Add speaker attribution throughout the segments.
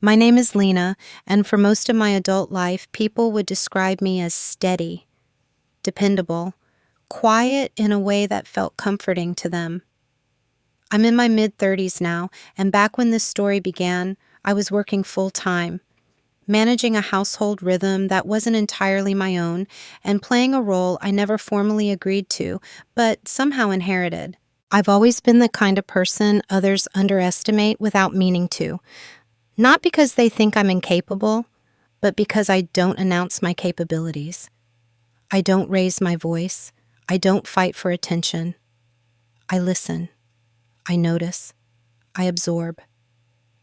Speaker 1: My name is Lena, and for most of my adult life, people would describe me as steady, dependable, quiet in a way that felt comforting to them. I'm in my mid-30s now, and back when this story began, I was working full-time, managing a household rhythm that wasn't entirely my own, and playing a role I never formally agreed to, but somehow inherited. I've always been the kind of person others underestimate without meaning to. Not because they think I'm incapable, but because I don't announce my capabilities. I don't raise my voice. I don't fight for attention. I listen. I notice. I absorb.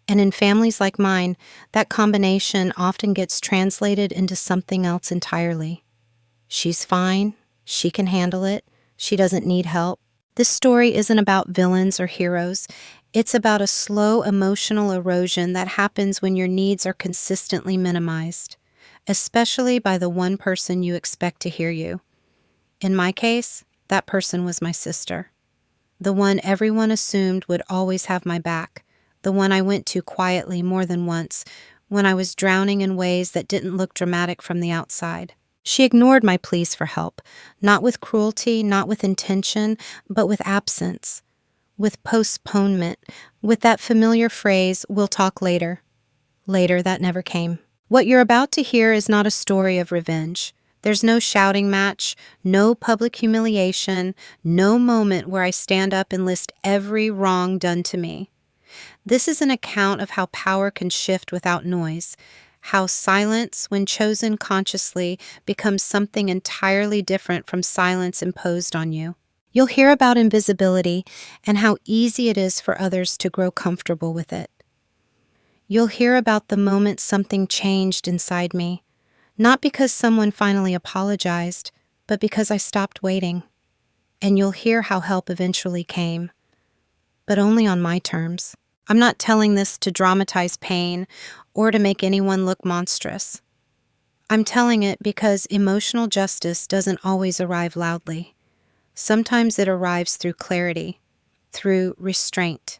Speaker 1: And in families like mine, that combination often gets translated into something else entirely. She's fine. She can handle it. She doesn't need help. This story isn't about villains or heroes. It's about a slow emotional erosion that happens when your needs are consistently minimized, especially by the one person you expect to hear you. In my case, that person was my sister. The one everyone assumed would always have my back. The one I went to quietly more than once when I was drowning in ways that didn't look dramatic from the outside. She ignored my pleas for help, not with cruelty, not with intention, but with absence, with postponement, with that familiar phrase, "we'll talk later." Later, that never came. What you're about to hear is not a story of revenge. There's no shouting match, no public humiliation, no moment where I stand up and list every wrong done to me. This is an account of how power can shift without noise, how silence, when chosen consciously, becomes something entirely different from silence imposed on you. You'll hear about invisibility and how easy it is for others to grow comfortable with it. You'll hear about the moment something changed inside me, not because someone finally apologized, but because I stopped waiting. And you'll hear how help eventually came, but only on my terms. I'm not telling this to dramatize pain or to make anyone look monstrous. I'm telling it because emotional justice doesn't always arrive loudly. Sometimes it arrives through clarity, through restraint,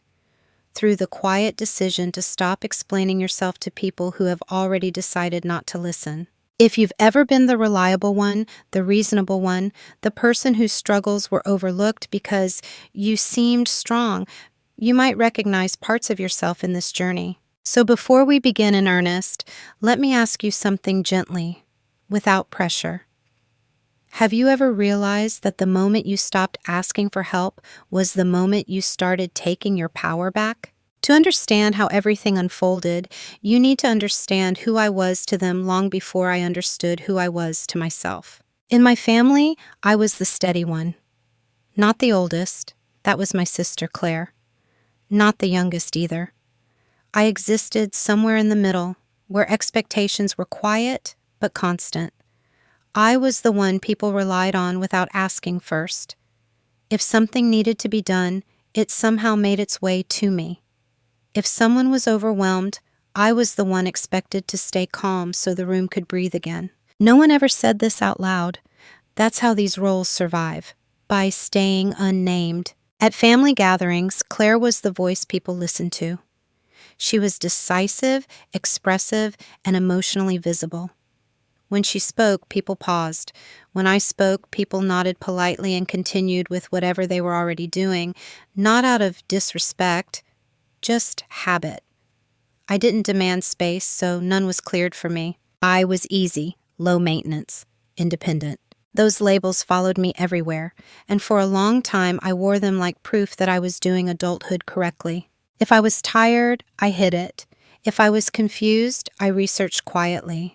Speaker 1: through the quiet decision to stop explaining yourself to people who have already decided not to listen. If you've ever been the reliable one, the reasonable one, the person whose struggles were overlooked because you seemed strong, you might recognize parts of yourself in this journey. So before we begin in earnest, let me ask you something gently, without pressure. Have you ever realized that the moment you stopped asking for help was the moment you started taking your power back? To understand how everything unfolded, you need to understand who I was to them long before I understood who I was to myself. In my family, I was the steady one. Not the oldest. That was my sister, Claire. Not the youngest either. I existed somewhere in the middle, where expectations were quiet but constant. I was the one people relied on without asking first. If something needed to be done, it somehow made its way to me. If someone was overwhelmed, I was the one expected to stay calm so the room could breathe again. No one ever said this out loud. That's how these roles survive, by staying unnamed. At family gatherings, Claire was the voice people listened to. She was decisive, expressive, and emotionally visible. When she spoke, people paused. When I spoke, people nodded politely and continued with whatever they were already doing, not out of disrespect, just habit. I didn't demand space, so none was cleared for me. I was easy, low maintenance, independent. Those labels followed me everywhere, and for a long time I wore them like proof that I was doing adulthood correctly. If I was tired, I hid it. If I was confused, I researched quietly.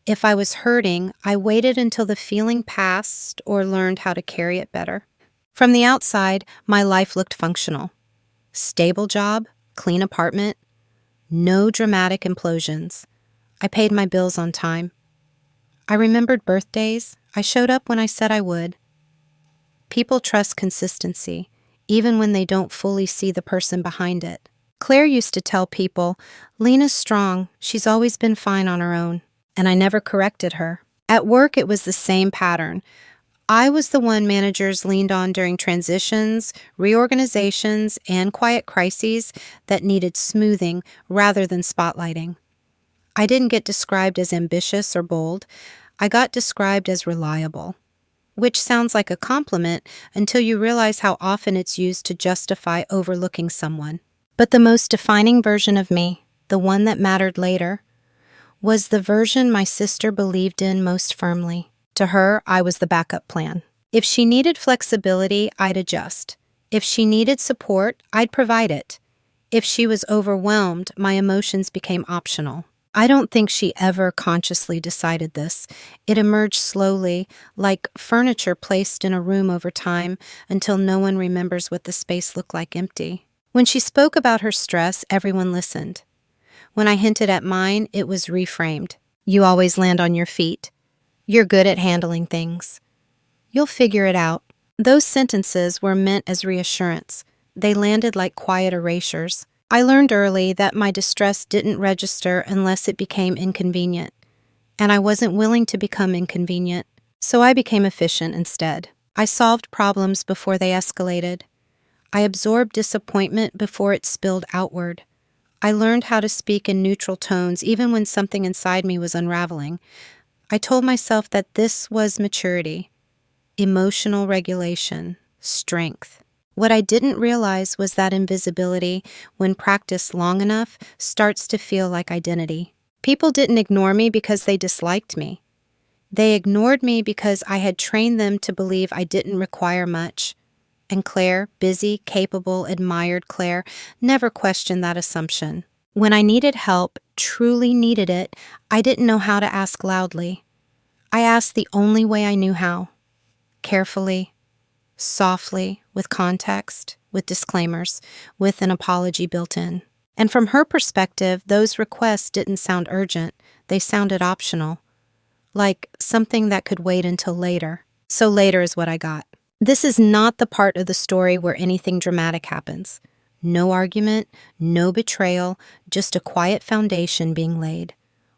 Speaker 1: If I was hurting, I waited until the feeling passed or learned how to carry it better. From the outside, my life looked functional. Stable job, clean apartment, no dramatic implosions. I paid my bills on time. I remembered birthdays. I showed up when I said I would. People trust consistency, even when they don't fully see the person behind it. Claire used to tell people, "Lena's strong. She's always been fine on her own." And I never corrected her. At work, it was the same pattern. I was the one managers leaned on during transitions, reorganizations, and quiet crises that needed smoothing rather than spotlighting. I didn't get described as ambitious or bold. I got described as reliable, which sounds like a compliment until you realize how often it's used to justify overlooking someone. But the most defining version of me, the one that mattered later, was the version my sister believed in most firmly. To her, I was the backup plan. If she needed flexibility, I'd adjust. If she needed support, I'd provide it. If she was overwhelmed, my emotions became optional. I don't think she ever consciously decided this. It emerged slowly, like furniture placed in a room over time, until no one remembers what the space looked like empty. When she spoke about her stress, everyone listened. When I hinted at mine, it was reframed. You always land on your feet. You're good at handling things. You'll figure it out. Those sentences were meant as reassurance. They landed like quiet erasures. I learned early that my distress didn't register unless it became inconvenient, and I wasn't willing to become inconvenient, so I became efficient instead. I solved problems before they escalated. I absorbed disappointment before it spilled outward. I learned how to speak in neutral tones even when something inside me was unraveling. I told myself that this was maturity, emotional regulation, strength. What I didn't realize was that invisibility, when practiced long enough, starts to feel like identity. People didn't ignore me because they disliked me. They ignored me because I had trained them to believe I didn't require much. And Claire, busy, capable, admired Claire, never questioned that assumption. When I needed help, truly needed it, I didn't know how to ask loudly. I asked the only way I knew how. Carefully, softly, with context, with disclaimers, with an apology built in. And from her perspective, those requests didn't sound urgent. They sounded optional, like something that could wait until later. So later is what I got. This is not the part of the story where anything dramatic happens. No argument, no betrayal, just a quiet foundation being laid.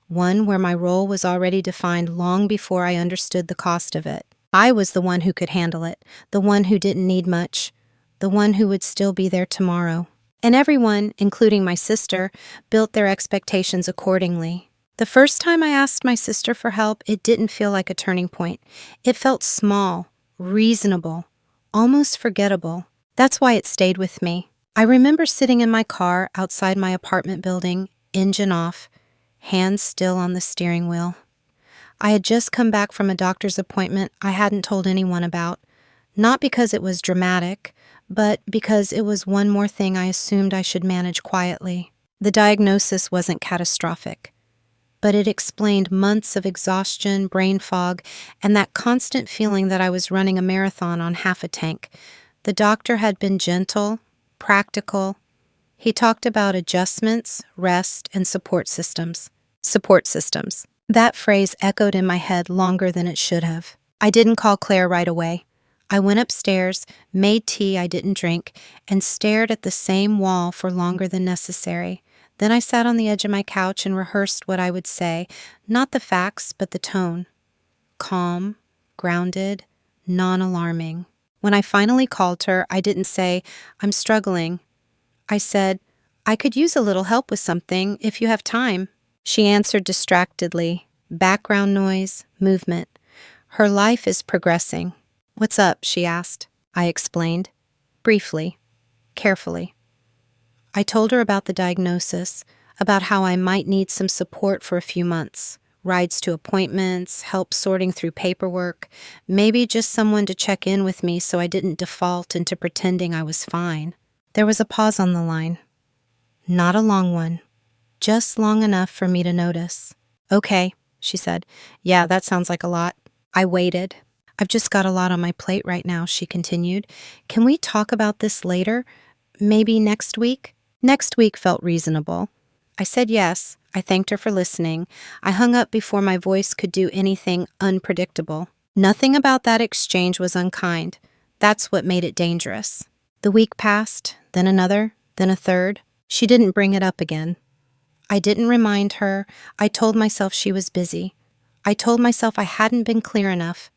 Speaker 1: One where my role was already defined long before I understood the cost of it. I was the one who could handle it, the one who didn't need much, the one who would still be there tomorrow. And everyone, including my sister, built their expectations accordingly. The first time I asked my sister for help, it didn't feel like a turning point. It felt small, reasonable, almost forgettable. That's why it stayed with me. I remember sitting in my car outside my apartment building, engine off, hands still on the steering wheel. I had just come back from a doctor's appointment I hadn't told anyone about, not because it was dramatic, but because it was one more thing I assumed I should manage quietly. The diagnosis wasn't catastrophic, but it explained months of exhaustion, brain fog, and that constant feeling that I was running a marathon on half a tank. The doctor had been gentle, practical. He talked about adjustments, rest, and support systems. Support systems. That phrase echoed in my head longer than it should have. I didn't call Claire right away. I went upstairs, made tea I didn't drink, and stared at the same wall for longer than necessary. Then I sat on the edge of my couch and rehearsed what I would say, not the facts, but the tone. Calm, grounded, non-alarming. When I finally called her, I didn't say, "I'm struggling." I said, "I could use a little help with something if you have time." She answered distractedly. Background noise, movement. Her life is progressing. "What's up?" she asked. I explained. Briefly. Carefully. I told her about the diagnosis, about how I might need some support for a few months. Rides to appointments, help sorting through paperwork, maybe just someone to check in with me so I didn't default into pretending I was fine. There was a pause on the line. Not a long one. Just long enough for me to notice. "Okay," she said. "Yeah, that sounds like a lot." I waited. "I've just got a lot on my plate right now," she continued. "Can we talk about this later? Maybe next week?" Next week felt reasonable. I said yes. I thanked her for listening. I hung up before my voice could do anything unpredictable. Nothing about that exchange was unkind. That's what made it dangerous. The week passed, then another, then a third. She didn't bring it up again. I didn't remind her. I told myself she was busy. I told myself I hadn't been clear enough.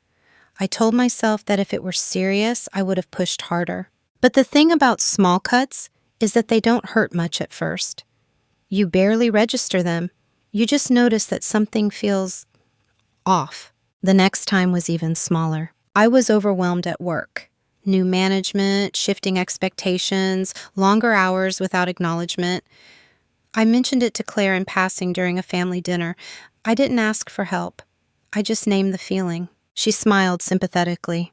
Speaker 1: I told myself that if it were serious, I would have pushed harder. But the thing about small cuts is that they don't hurt much at first. You barely register them. You just notice that something feels off. The next time was even smaller. I was overwhelmed at work. New management, shifting expectations, longer hours without acknowledgement. I mentioned it to Claire in passing during a family dinner. I didn't ask for help. I just named the feeling. She smiled sympathetically.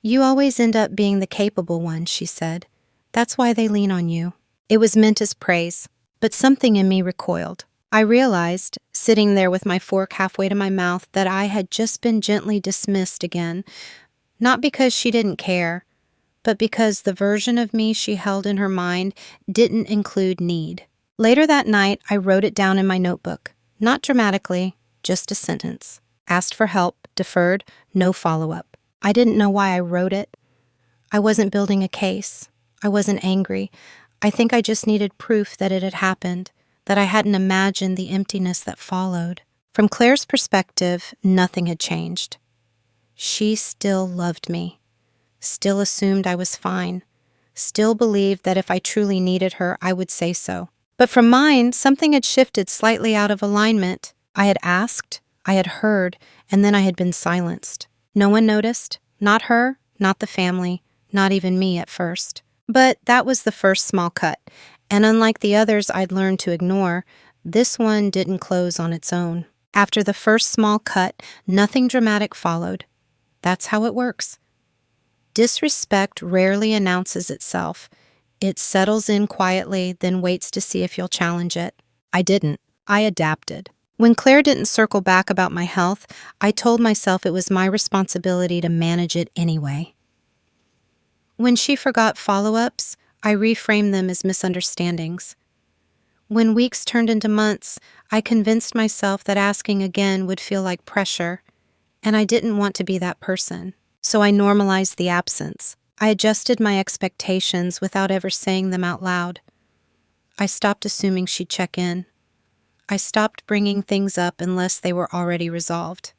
Speaker 1: You always end up being the capable one, she said. That's why they lean on you. It was meant as praise, but something in me recoiled. I realized, sitting there with my fork halfway to my mouth, that I had just been gently dismissed again, not because she didn't care, but because the version of me she held in her mind didn't include need. Later that night, I wrote it down in my notebook, not dramatically, just a sentence. Asked for help, deferred, no follow-up. I didn't know why I wrote it. I wasn't building a case. I wasn't angry. I think I just needed proof that it had happened, that I hadn't imagined the emptiness that followed. From Claire's perspective, nothing had changed. She still loved me, still assumed I was fine, still believed that if I truly needed her, I would say so. But from mine, something had shifted slightly out of alignment. I had asked, I had heard, and then I had been silenced. No one noticed, not her, not the family, not even me at first. But that was the first small cut, and unlike the others I'd learned to ignore, this one didn't close on its own. After the first small cut, nothing dramatic followed. That's how it works. Disrespect rarely announces itself. It settles in quietly, then waits to see if you'll challenge it. I didn't. I adapted. When Claire didn't circle back about my health, I told myself it was my responsibility to manage it anyway. When she forgot follow-ups, I reframed them as misunderstandings. When weeks turned into months, I convinced myself that asking again would feel like pressure, and I didn't want to be that person. So I normalized the absence. I adjusted my expectations without ever saying them out loud. I stopped assuming she'd check in. I stopped bringing things up unless they were already resolved.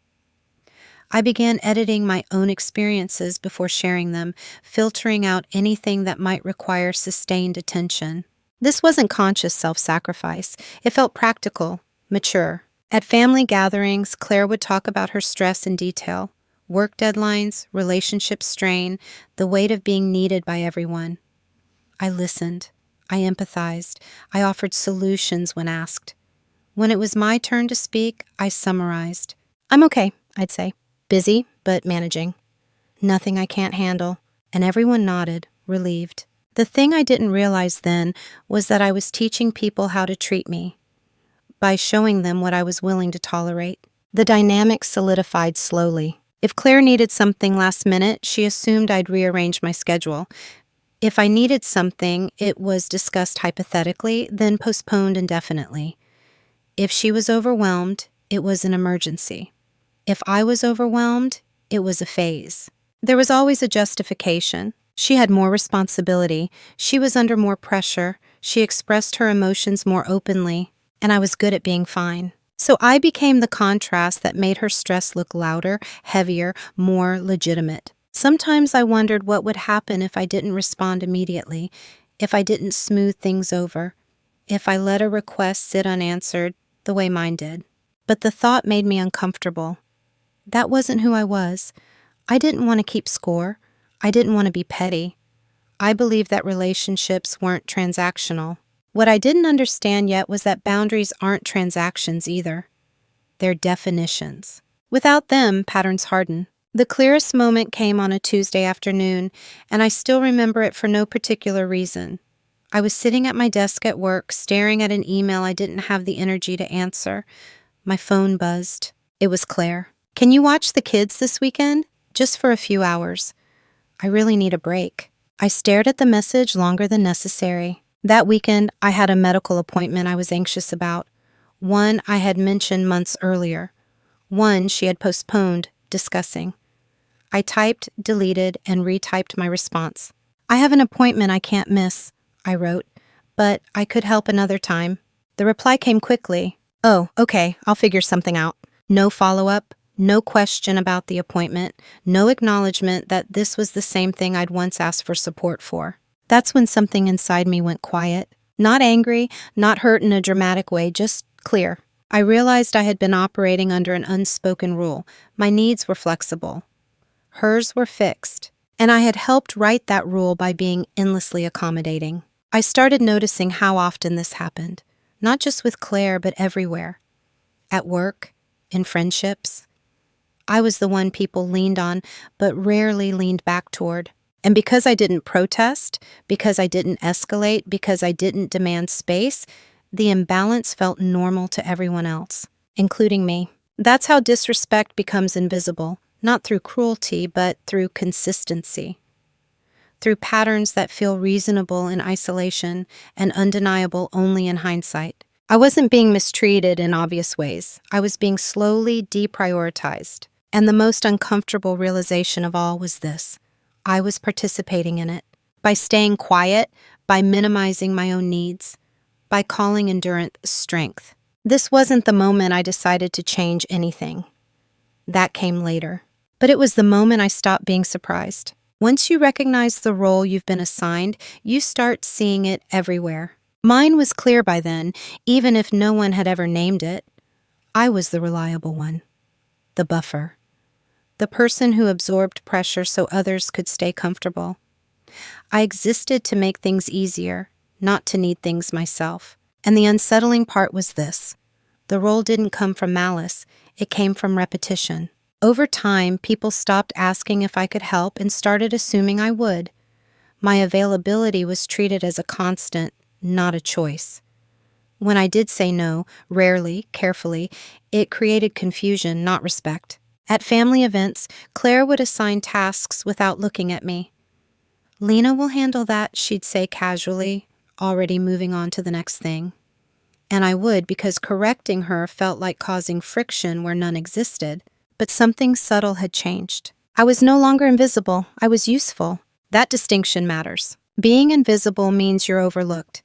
Speaker 1: I began editing my own experiences before sharing them, filtering out anything that might require sustained attention. This wasn't conscious self-sacrifice. It felt practical, mature. At family gatherings, Claire would talk about her stress in detail. Work deadlines, relationship strain, the weight of being needed by everyone. I listened. I empathized. I offered solutions when asked. When it was my turn to speak, I summarized. I'm okay, I'd say. Busy, but managing. Nothing I can't handle. And everyone nodded, relieved. The thing I didn't realize then was that I was teaching people how to treat me by showing them what I was willing to tolerate. The dynamic solidified slowly. If Claire needed something last minute, she assumed I'd rearrange my schedule. If I needed something, it was discussed hypothetically, then postponed indefinitely. If she was overwhelmed, it was an emergency. If I was overwhelmed, it was a phase. There was always a justification. She had more responsibility. She was under more pressure. She expressed her emotions more openly, and I was good at being fine. So I became the contrast that made her stress look louder, heavier, more legitimate. Sometimes I wondered what would happen if I didn't respond immediately, if I didn't smooth things over, if I let a request sit unanswered the way mine did. But the thought made me uncomfortable. That wasn't who I was. I didn't want to keep score. I didn't want to be petty. I believed that relationships weren't transactional. What I didn't understand yet was that boundaries aren't transactions either. They're definitions. Without them, patterns harden. The clearest moment came on a Tuesday afternoon, and I still remember it for no particular reason. I was sitting at my desk at work, staring at an email I didn't have the energy to answer. My phone buzzed. It was Claire. Can you watch the kids this weekend? Just for a few hours. I really need a break. I stared at the message longer than necessary. That weekend, I had a medical appointment I was anxious about. One I had mentioned months earlier. One she had postponed discussing. I typed, deleted, and retyped my response. I have an appointment I can't miss, I wrote, but I could help another time. The reply came quickly. Oh, okay, I'll figure something out. No follow-up. No question about the appointment, no acknowledgement that this was the same thing I'd once asked for support for. That's when something inside me went quiet. Not angry, not hurt in a dramatic way, just clear. I realized I had been operating under an unspoken rule. My needs were flexible. Hers were fixed. And I had helped write that rule by being endlessly accommodating. I started noticing how often this happened, not just with Claire, but everywhere. At work, in friendships. I was the one people leaned on, but rarely leaned back toward. And because I didn't protest, because I didn't escalate, because I didn't demand space, the imbalance felt normal to everyone else, including me. That's how disrespect becomes invisible, not through cruelty, but through consistency. Through patterns that feel reasonable in isolation and undeniable only in hindsight. I wasn't being mistreated in obvious ways. I was being slowly deprioritized. And the most uncomfortable realization of all was this. I was participating in it. By staying quiet, by minimizing my own needs, by calling endurance strength. This wasn't the moment I decided to change anything. That came later. But it was the moment I stopped being surprised. Once you recognize the role you've been assigned, you start seeing it everywhere. Mine was clear by then, even if no one had ever named it. I was the reliable one. The buffer. The person who absorbed pressure so others could stay comfortable. I existed to make things easier, not to need things myself. And the unsettling part was this. The role didn't come from malice, it came from repetition. Over time, people stopped asking if I could help and started assuming I would. My availability was treated as a constant, not a choice. When I did say no, rarely, carefully, it created confusion, not respect. At family events, Claire would assign tasks without looking at me. Lena will handle that, she'd say casually, already moving on to the next thing. And I would, because correcting her felt like causing friction where none existed. But something subtle had changed. I was no longer invisible, I was useful. That distinction matters. Being invisible means you're overlooked.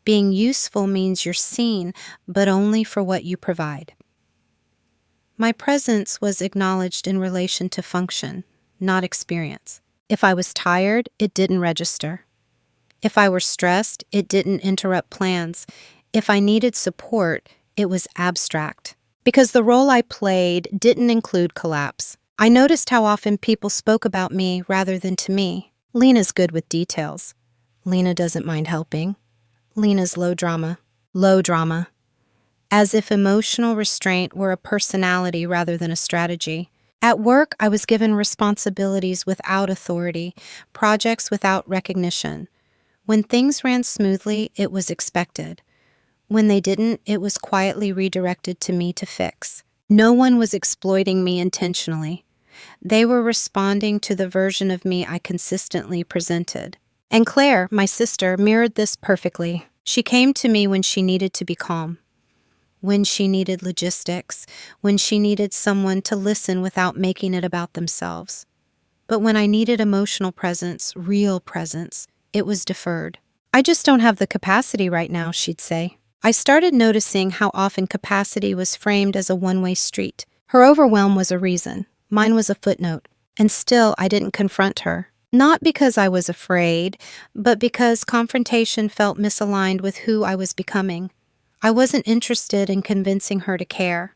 Speaker 1: Being useful means you're seen, but only for what you provide. My presence was acknowledged in relation to function, not experience. If I was tired, it didn't register. If I were stressed, it didn't interrupt plans. If I needed support, it was abstract. Because the role I played didn't include collapse. I noticed how often people spoke about me rather than to me. Lena's good with details. Lena doesn't mind helping. Lena's low drama. Low drama. As if emotional restraint were a personality rather than a strategy. At work, I was given responsibilities without authority, projects without recognition. When things ran smoothly, it was expected. When they didn't, it was quietly redirected to me to fix. No one was exploiting me intentionally. They were responding to the version of me I consistently presented. And Claire, my sister, mirrored this perfectly. She came to me when she needed to be calm. When she needed logistics, when she needed someone to listen without making it about themselves. But when I needed emotional presence, real presence, it was deferred. I just don't have the capacity right now, she'd say. I started noticing how often capacity was framed as a one-way street. Her overwhelm was a reason. Mine was a footnote. And still, I didn't confront her. Not because I was afraid, but because confrontation felt misaligned with who I was becoming. I wasn't interested in convincing her to care.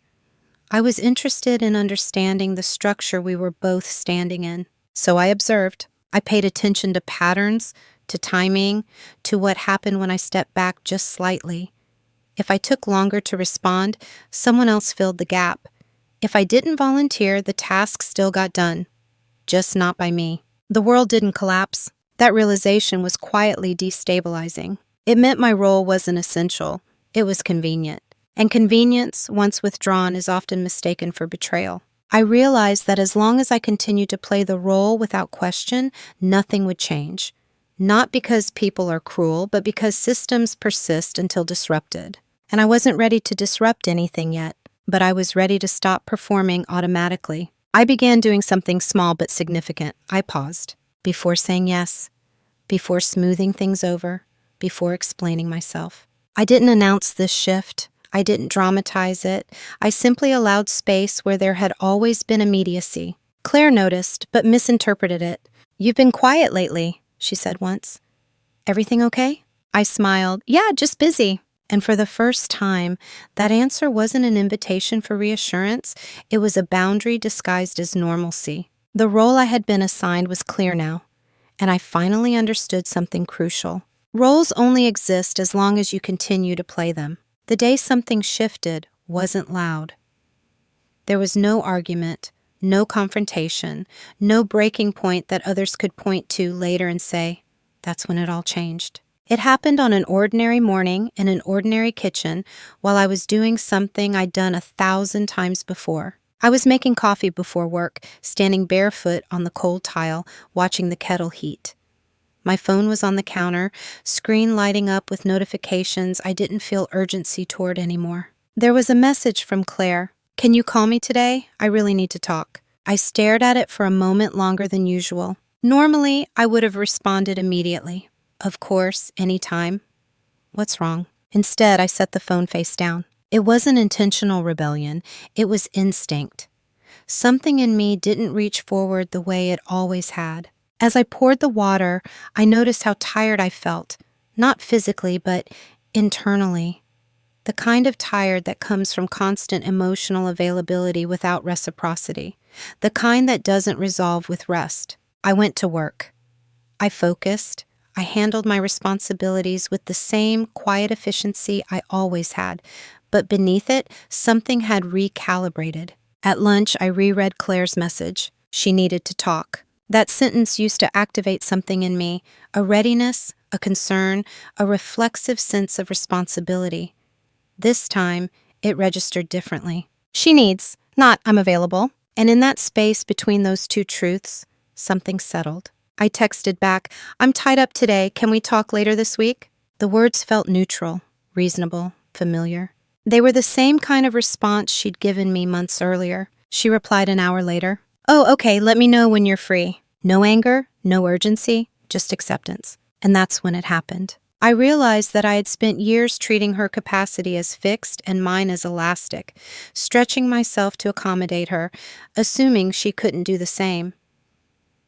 Speaker 1: I was interested in understanding the structure we were both standing in. So I observed. I paid attention to patterns, to timing, to what happened when I stepped back just slightly. If I took longer to respond, someone else filled the gap. If I didn't volunteer, the task still got done. Just not by me. The world didn't collapse. That realization was quietly destabilizing. It meant my role wasn't essential. It was convenient. And convenience, once withdrawn, is often mistaken for betrayal. I realized that as long as I continued to play the role without question, nothing would change. Not because people are cruel, but because systems persist until disrupted. And I wasn't ready to disrupt anything yet, but I was ready to stop performing automatically. I began doing something small but significant. I paused. Before saying yes. Before smoothing things over. Before explaining myself. I didn't announce this shift. I didn't dramatize it. I simply allowed space where there had always been immediacy. Claire noticed, but misinterpreted it. "You've been quiet lately," she said once. "Everything okay?" I smiled. "Yeah, just busy." And for the first time, that answer wasn't an invitation for reassurance, it was a boundary disguised as normalcy. The role I had been assigned was clear now, and I finally understood something crucial. Roles only exist as long as you continue to play them. The day something shifted wasn't loud. There was no argument, no confrontation, no breaking point that others could point to later and say, "That's when it all changed." It happened on an ordinary morning in an ordinary kitchen while I was doing something I'd done 1,000 times before. I was making coffee before work, standing barefoot on the cold tile, watching the kettle heat. My phone was on the counter, screen lighting up with notifications I didn't feel urgency toward anymore. There was a message from Claire. "Can you call me today? I really need to talk." I stared at it for a moment longer than usual. Normally, I would have responded immediately. Of course, anytime. What's wrong? Instead, I set the phone face down. It wasn't intentional rebellion, it was instinct. Something in me didn't reach forward the way it always had. As I poured the water, I noticed how tired I felt, not physically, but internally. The kind of tired that comes from constant emotional availability without reciprocity. The kind that doesn't resolve with rest. I went to work. I focused. I handled my responsibilities with the same quiet efficiency I always had, but beneath it, something had recalibrated. At lunch, I reread Claire's message. She needed to talk. That sentence used to activate something in me, a readiness, a concern, a reflexive sense of responsibility. This time, it registered differently. She needs, not I'm available. And in that space between those two truths, something settled. I texted back, "I'm tied up today. Can we talk later this week?" The words felt neutral, reasonable, familiar. They were the same kind of response she'd given me months earlier. She replied an hour later, "Oh, okay, let me know when you're free." No anger, no urgency, just acceptance. And that's when it happened. I realized that I had spent years treating her capacity as fixed and mine as elastic, stretching myself to accommodate her, assuming she couldn't do the same.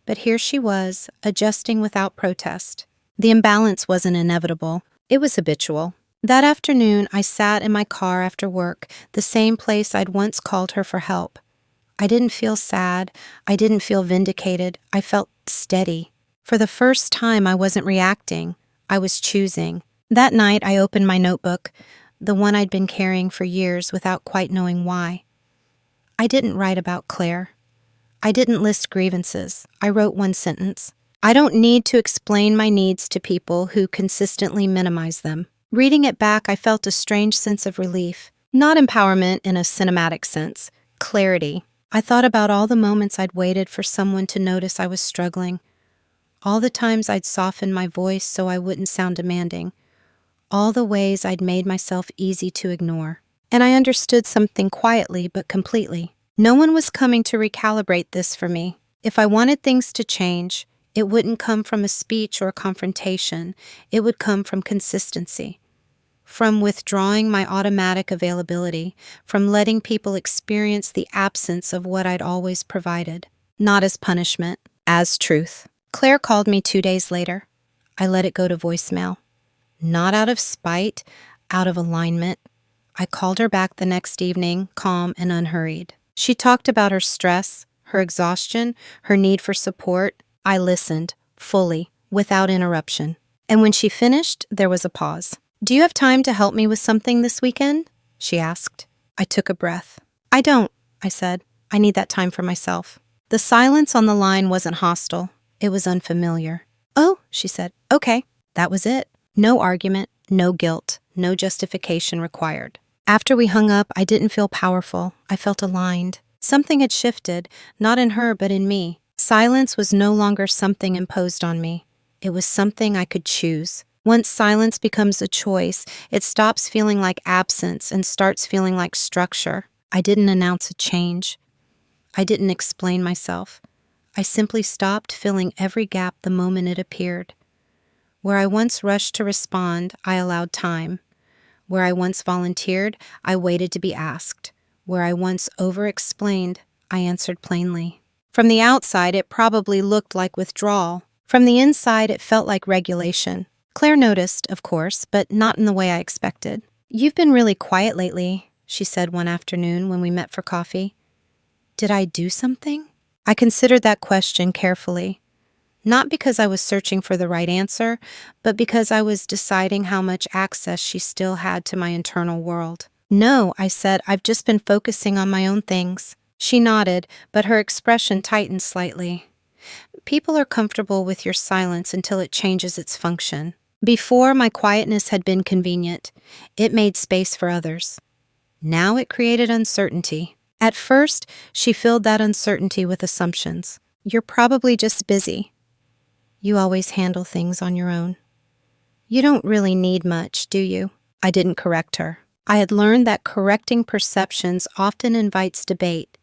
Speaker 1: But here she was, adjusting without protest. The imbalance wasn't inevitable. It was habitual. That afternoon, I sat in my car after work, the same place I'd once called her for help. I didn't feel sad. I didn't feel vindicated. I felt steady. For the first time, I wasn't reacting. I was choosing. That night, I opened my notebook, the one I'd been carrying for years without quite knowing why. I didn't write about Claire. I didn't list grievances. I wrote one sentence. I don't need to explain my needs to people who consistently minimize them. Reading it back, I felt a strange sense of relief. Not empowerment in a cinematic sense. Clarity. I thought about all the moments I'd waited for someone to notice I was struggling. All the times I'd softened my voice so I wouldn't sound demanding. All the ways I'd made myself easy to ignore. And I understood something quietly but completely. No one was coming to recalibrate this for me. If I wanted things to change, it wouldn't come from a speech or a confrontation. It would come from consistency. From withdrawing my automatic availability, from letting people experience the absence of what I'd always provided. Not as punishment, as truth. Claire called me 2 days later. I let it go to voicemail. Not out of spite, out of alignment. I called her back the next evening, calm and unhurried. She talked about her stress, her exhaustion, her need for support. I listened, fully, without interruption. And when she finished, there was a pause. "Do you have time to help me with something this weekend?" she asked. I took a breath. "I don't," I said. "I need that time for myself." The silence on the line wasn't hostile. It was unfamiliar. "Oh," she said. "Okay." That was it. No argument, no guilt, no justification required. After we hung up, I didn't feel powerful. I felt aligned. Something had shifted, not in her, but in me. Silence was no longer something imposed on me. It was something I could choose. Once silence becomes a choice, it stops feeling like absence and starts feeling like structure. I didn't announce a change. I didn't explain myself. I simply stopped filling every gap the moment it appeared. Where I once rushed to respond, I allowed time. Where I once volunteered, I waited to be asked. Where I once over-explained, I answered plainly. From the outside, it probably looked like withdrawal. From the inside, it felt like regulation. Claire noticed, of course, but not in the way I expected. "You've been really quiet lately," she said one afternoon when we met for coffee. Did I do something? I considered that question carefully. Not because I was searching for the right answer, but because I was deciding how much access she still had to my internal world. "No," I said, "I've just been focusing on my own things." She nodded, but her expression tightened slightly. People are comfortable with your silence until it changes its function. Before, my quietness had been convenient. It made space for others. Now it created uncertainty. At first, she filled that uncertainty with assumptions. "You're probably just busy. You always handle things on your own. You don't really need much, do you?" I didn't correct her. I had learned that correcting perceptions often invites debate.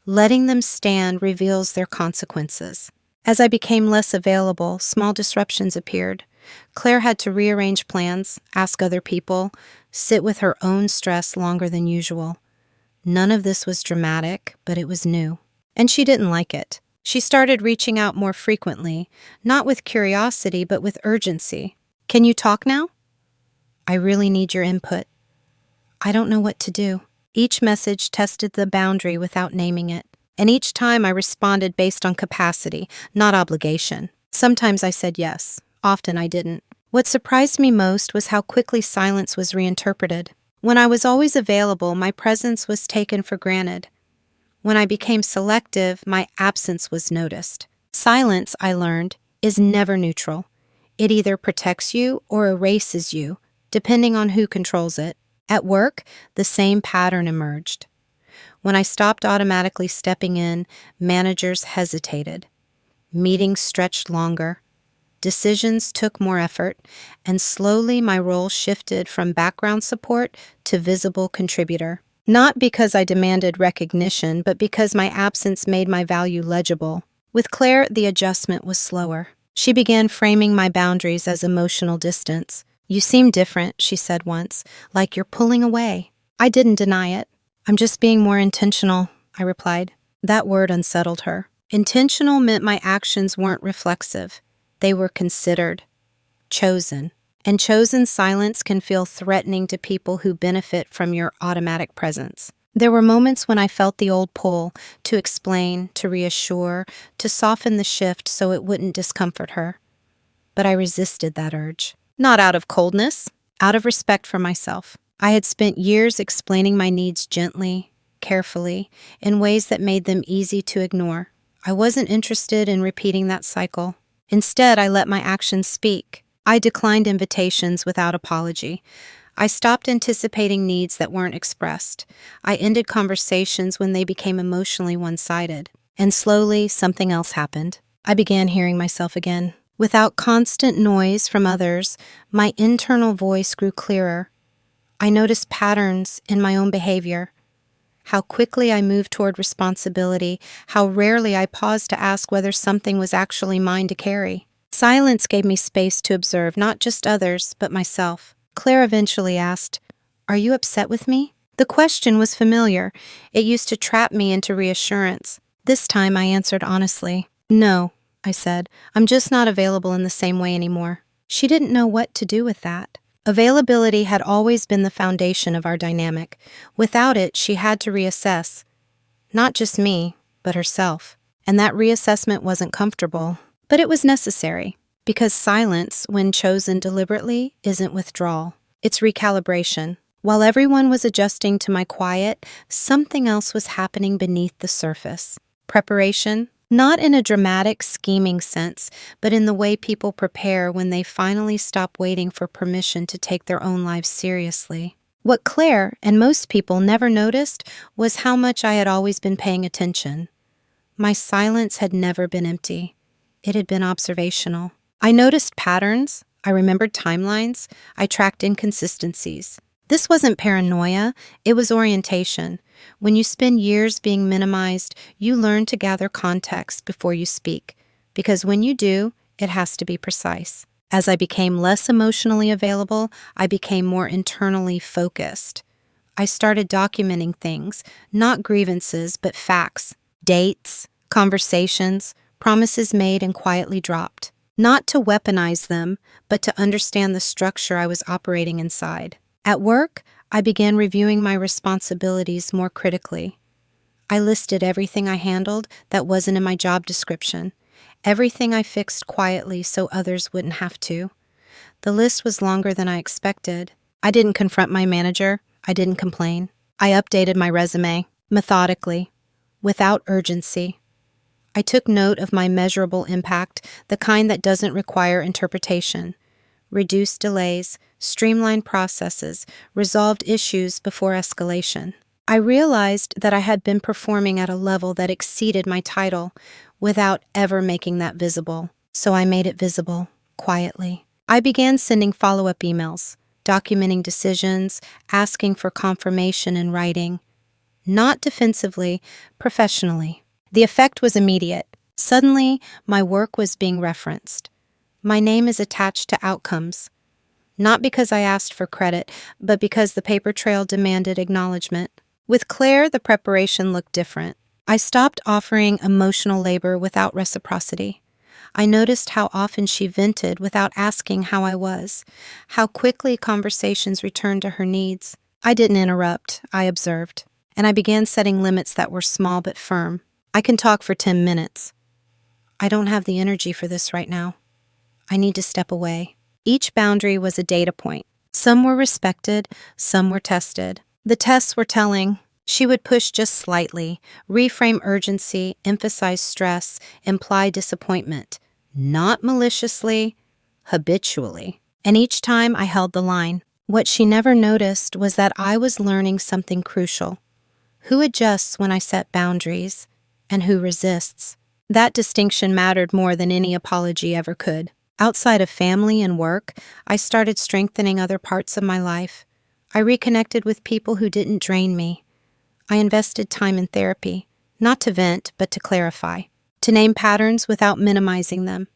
Speaker 1: Letting them stand reveals their consequences. As I became less available, small disruptions appeared. Claire had to rearrange plans, ask other people, sit with her own stress longer than usual. None of this was dramatic, but it was new. And she didn't like it. She started reaching out more frequently, not with curiosity, but with urgency. "Can you talk now?" "I really need your input." "I don't know what to do." Each message tested the boundary without naming it. And each time I responded based on capacity, not obligation. Sometimes I said yes. Often I didn't. What surprised me most was how quickly silence was reinterpreted. When I was always available, my presence was taken for granted. When I became selective, my absence was noticed. Silence, I learned, is never neutral. It either protects you or erases you, depending on who controls it. At work, the same pattern emerged. When I stopped automatically stepping in, managers hesitated. Meetings stretched longer. Decisions took more effort, and slowly my role shifted from background support to visible contributor. Not because I demanded recognition, but because my absence made my value legible. With Claire, the adjustment was slower. She began framing my boundaries as emotional distance. "You seem different," she said once, "like you're pulling away." I didn't deny it. "I'm just being more intentional," I replied. That word unsettled her. Intentional meant my actions weren't reflexive. They were considered, chosen. And chosen silence can feel threatening to people who benefit from your automatic presence. There were moments when I felt the old pull to explain, to reassure, to soften the shift so it wouldn't discomfort her. But I resisted that urge. Not out of coldness, out of respect for myself. I had spent years explaining my needs gently, carefully, in ways that made them easy to ignore. I wasn't interested in repeating that cycle. Instead, I let my actions speak. I declined invitations without apology. I stopped anticipating needs that weren't expressed. I ended conversations when they became emotionally one-sided. And slowly, something else happened. I began hearing myself again. Without constant noise from others, my internal voice grew clearer. I noticed patterns in my own behavior. How quickly I moved toward responsibility, how rarely I paused to ask whether something was actually mine to carry. Silence gave me space to observe not just others, but myself. Claire eventually asked, "Are you upset with me?" The question was familiar. It used to trap me into reassurance. This time I answered honestly. "No," I said. "I'm just not available in the same way anymore." She didn't know what to do with that. Availability had always been the foundation of our dynamic. Without it, she had to reassess. Not just me, but herself. And that reassessment wasn't comfortable. But it was necessary. Because silence, when chosen deliberately, isn't withdrawal. It's recalibration. While everyone was adjusting to my quiet, something else was happening beneath the surface. Preparation. Not in a dramatic, scheming sense, but in the way people prepare when they finally stop waiting for permission to take their own lives seriously. What Claire and most people never noticed was how much I had always been paying attention. My silence had never been empty. It had been observational. I noticed patterns. I remembered timelines. I tracked inconsistencies. This wasn't paranoia, it was orientation. When you spend years being minimized, you learn to gather context before you speak, because when you do, it has to be precise. As I became less emotionally available, I became more internally focused. I started documenting things, not grievances, but facts, dates, conversations, promises made and quietly dropped. not to weaponize them, but to understand the structure I was operating inside. At work, I began reviewing my responsibilities more critically. I listed everything I handled that wasn't in my job description, everything I fixed quietly so others wouldn't have to. The list was longer than I expected. I didn't confront my manager. I didn't complain. I updated my resume, methodically, without urgency. I took note of my measurable impact, the kind that doesn't require interpretation. Reduced delays, streamlined processes, resolved issues before escalation. I realized that I had been performing at a level that exceeded my title without ever making that visible. So I made it visible, quietly. I began sending follow-up emails, documenting decisions, asking for confirmation in writing. Not defensively, professionally. The effect was immediate. Suddenly, my work was being referenced. My name is attached to outcomes. Not because I asked for credit, but because the paper trail demanded acknowledgement. With Claire, the preparation looked different. I stopped offering emotional labor without reciprocity. I noticed how often she vented without asking how I was, how quickly conversations returned to her needs. I didn't interrupt, I observed, and I began setting limits that were small but firm. I can talk for 10 minutes. I don't have the energy for this right now. I need to step away. Each boundary was a data point. Some were respected, some were tested. The tests were telling. She would push just slightly, reframe urgency, emphasize stress, imply disappointment. Not maliciously, habitually. And each time I held the line. What she never noticed was that I was learning something crucial. Who adjusts when I set boundaries, and who resists? That distinction mattered more than any apology ever could. Outside of family and work, I started strengthening other parts of my life. I reconnected with people who didn't drain me. I invested time in therapy, not to vent, but to clarify, to name patterns without minimizing them,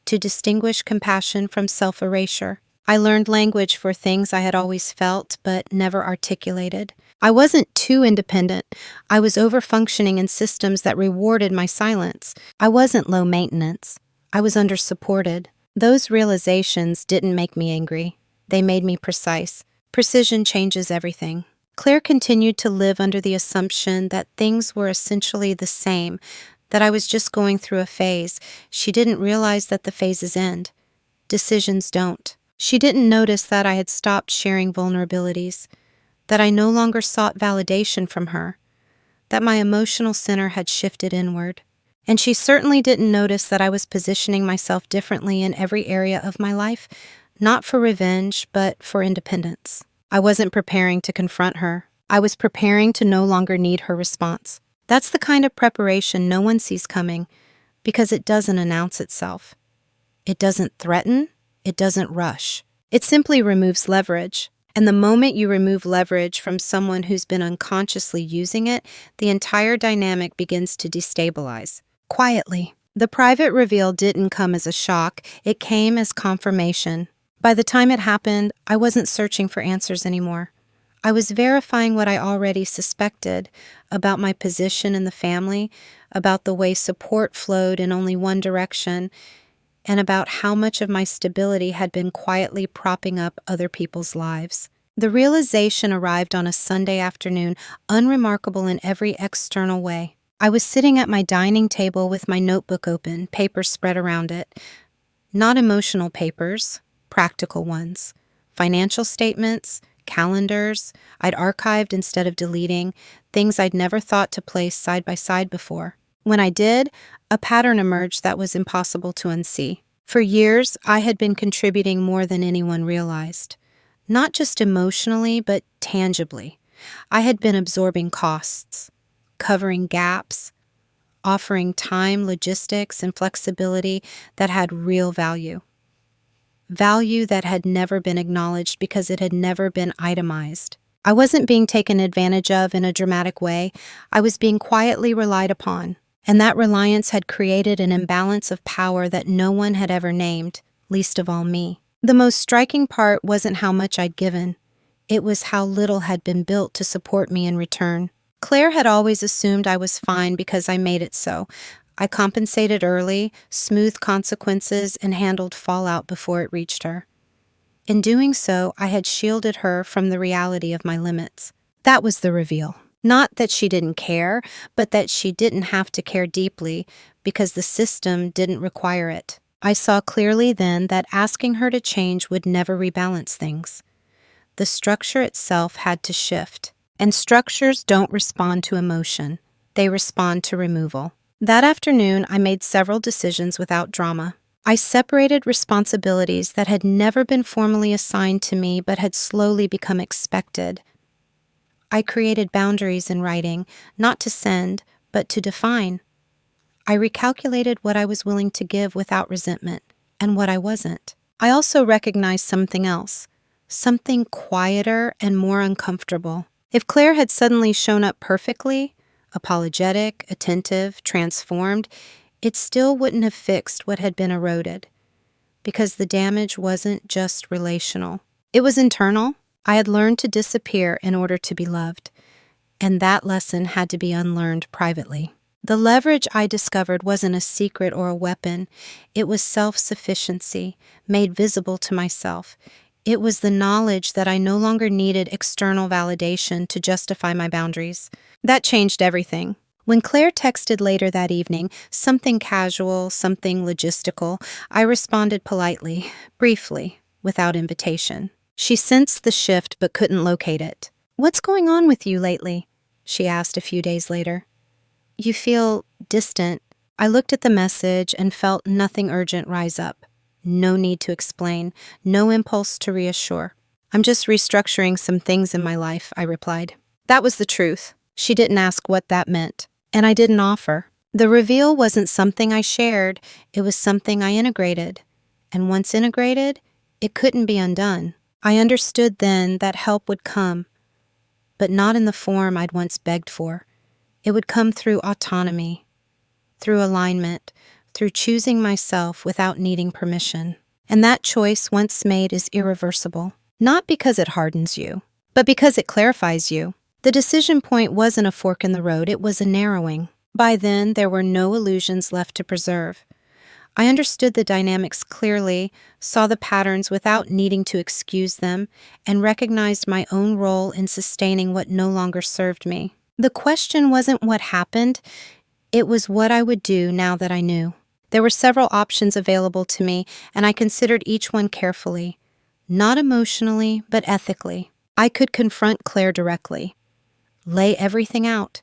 Speaker 1: to distinguish compassion from self-erasure. I learned language for things I had always felt but never articulated. I wasn't too independent. I was over-functioning in systems that rewarded my silence. I wasn't low maintenance. I was under-supported. Those realizations didn't make me angry. They made me precise. Precision changes everything. Claire continued to live under the assumption that things were essentially the same, that I was just going through a phase. She didn't realize that the phases end. Decisions don't. She didn't notice that I had stopped sharing vulnerabilities, that I no longer sought validation from her, that my emotional center had shifted inward. And she certainly didn't notice that I was positioning myself differently in every area of my life, not for revenge, but for independence. I wasn't preparing to confront her. I was preparing to no longer need her response. That's the kind of preparation no one sees coming, because it doesn't announce itself. It doesn't threaten. It doesn't rush. It simply removes leverage. And the moment you remove leverage from someone who's been unconsciously using it, the entire dynamic begins to destabilize. Quietly. The private reveal didn't come as a shock. It came as confirmation. By the time it happened, I wasn't searching for answers anymore. I was verifying what I already suspected about my position in the family, about the way support flowed in only one direction, and about how much of my stability had been quietly propping up other people's lives. The realization arrived on a Sunday afternoon, unremarkable in every external way. I was sitting at my dining table with my notebook open, papers spread around it. Not emotional papers, practical ones. Financial statements, calendars I'd archived instead of deleting, things I'd never thought to place side by side before. When I did, a pattern emerged that was impossible to unsee. For years, I had been contributing more than anyone realized. Not just emotionally, but tangibly. I had been absorbing costs, covering gaps, offering time, logistics, and flexibility that had real value. Value that had never been acknowledged because it had never been itemized. I wasn't being taken advantage of in a dramatic way. I was being quietly relied upon. And that reliance had created an imbalance of power that no one had ever named, least of all me. The most striking part wasn't how much I'd given. It was how little had been built to support me in return. Claire had always assumed I was fine because I made it so. I compensated early, smoothed consequences, and handled fallout before it reached her. In doing so, I had shielded her from the reality of my limits. That was the reveal. Not that she didn't care, but that she didn't have to care deeply because the system didn't require it. I saw clearly then that asking her to change would never rebalance things. The structure itself had to shift. And structures don't respond to emotion. They respond to removal. That afternoon, I made several decisions without drama. I separated responsibilities that had never been formally assigned to me but had slowly become expected. I created boundaries in writing, not to send, but to define. I recalculated what I was willing to give without resentment, and what I wasn't. I also recognized something else, something quieter and more uncomfortable. If Claire had suddenly shown up perfectly, apologetic, attentive, transformed, it still wouldn't have fixed what had been eroded, because the damage wasn't just relational. It was internal. I had learned to disappear in order to be loved, and that lesson had to be unlearned privately. The leverage I discovered wasn't a secret or a weapon. It was self-sufficiency, made visible to myself. It was the knowledge that I no longer needed external validation to justify my boundaries. That changed everything. When Claire texted later that evening, something casual, something logistical, I responded politely, briefly, without invitation. She sensed the shift but couldn't locate it. "What's going on with you lately?" she asked a few days later. "You feel distant." I looked at the message and felt nothing urgent rise up. No need to explain, no impulse to reassure. "I'm just restructuring some things in my life," I replied. That was the truth. She didn't ask what that meant, and I didn't offer. The reveal wasn't something I shared, it was something I integrated. And once integrated, it couldn't be undone. I understood then that help would come, but not in the form I'd once begged for. It would come through autonomy, through alignment, through choosing myself without needing permission. And that choice, once made, is irreversible. Not because it hardens you, but because it clarifies you. The decision point wasn't a fork in the road, it was a narrowing. By then, there were no illusions left to preserve. I understood the dynamics clearly, saw the patterns without needing to excuse them, and recognized my own role in sustaining what no longer served me. The question wasn't what happened, it was what I would do now that I knew. There were several options available to me, and I considered each one carefully. Not emotionally, but ethically. I could confront Claire directly, lay everything out,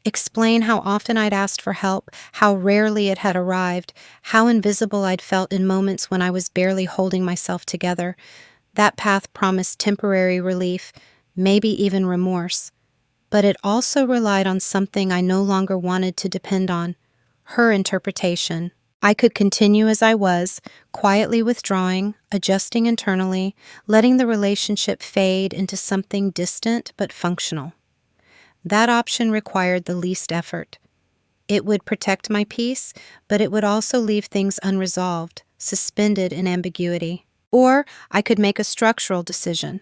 Speaker 1: explain how often I'd asked for help, how rarely it had arrived, how invisible I'd felt in moments when I was barely holding myself together. That path promised temporary relief, maybe even remorse. But it also relied on something I no longer wanted to depend on, her interpretation. I could continue as I was, quietly withdrawing, adjusting internally, letting the relationship fade into something distant but functional. That option required the least effort. It would protect my peace, but it would also leave things unresolved, suspended in ambiguity. Or I could make a structural decision.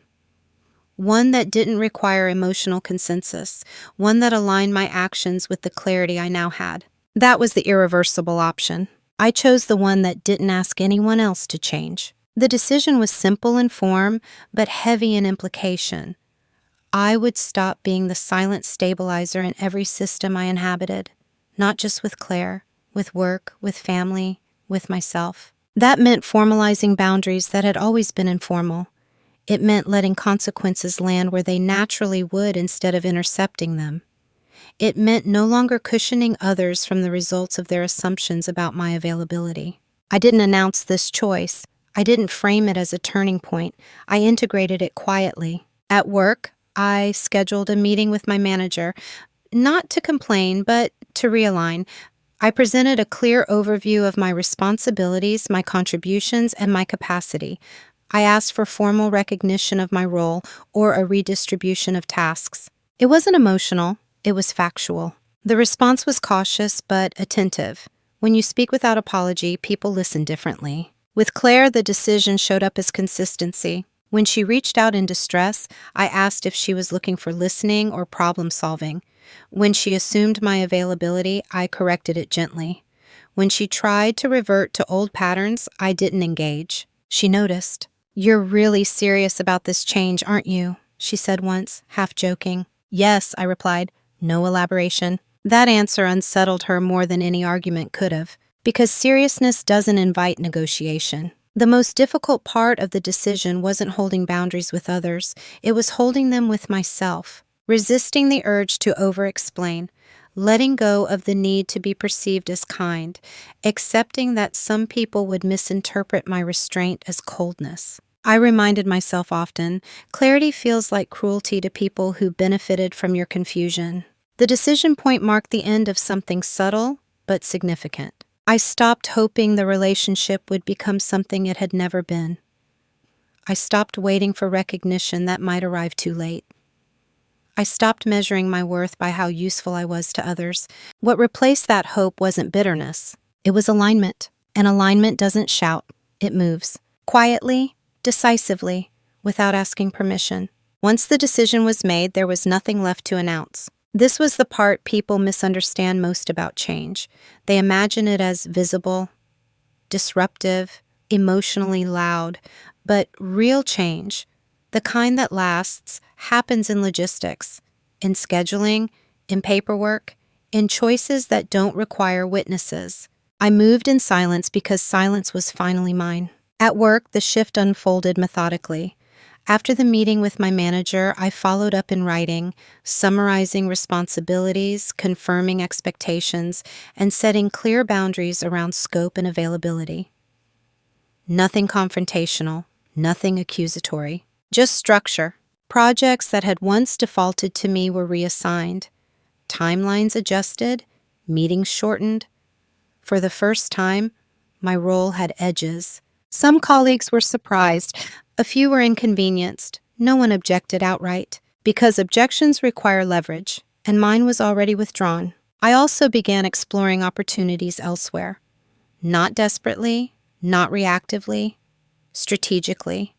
Speaker 1: One that didn't require emotional consensus, one that aligned my actions with the clarity I now had. That was the irreversible option. I chose the one that didn't ask anyone else to change. The decision was simple in form, but heavy in implication. I would stop being the silent stabilizer in every system I inhabited, not just with Claire, with work, with family, with myself. That meant formalizing boundaries that had always been informal. It meant letting consequences land where they naturally would instead of intercepting them. It meant no longer cushioning others from the results of their assumptions about my availability. I didn't announce this choice. I didn't frame it as a turning point. I integrated it quietly. At work, I scheduled a meeting with my manager, not to complain, but to realign. I presented a clear overview of my responsibilities, my contributions, and my capacity. I asked for formal recognition of my role or a redistribution of tasks. It wasn't emotional. It was factual. The response was cautious but attentive. When you speak without apology, people listen differently. With Claire, the decision showed up as consistency. When she reached out in distress, I asked if she was looking for listening or problem solving. When she assumed my availability, I corrected it gently. When she tried to revert to old patterns, I didn't engage. She noticed. "You're really serious about this change, aren't you?" she said once, half joking. "Yes," I replied. No elaboration. That answer unsettled her more than any argument could have, because seriousness doesn't invite negotiation. The most difficult part of the decision wasn't holding boundaries with others, it was holding them with myself, resisting the urge to over-explain, letting go of the need to be perceived as kind, accepting that some people would misinterpret my restraint as coldness. I reminded myself often, clarity feels like cruelty to people who benefited from your confusion. The decision point marked the end of something subtle but significant. I stopped hoping the relationship would become something it had never been. I stopped waiting for recognition that might arrive too late. I stopped measuring my worth by how useful I was to others. What replaced that hope wasn't bitterness. It was alignment. And alignment doesn't shout. It moves. Quietly, decisively, without asking permission. Once the decision was made, there was nothing left to announce. This was the part people misunderstand most about change. They imagine it as visible, disruptive, emotionally loud, but real change, the kind that lasts, happens in logistics, in scheduling, in paperwork, in choices that don't require witnesses. I moved in silence because silence was finally mine. At work, the shift unfolded methodically. After the meeting with my manager, I followed up in writing, summarizing responsibilities, confirming expectations, and setting clear boundaries around scope and availability. Nothing confrontational, nothing accusatory, just structure. Projects that had once defaulted to me were reassigned. Timelines adjusted, meetings shortened. For the first time, my role had edges. Some colleagues were surprised. A few were inconvenienced. No one objected outright, because objections require leverage, and mine was already withdrawn. I also began exploring opportunities elsewhere. Not desperately, not reactively, strategically.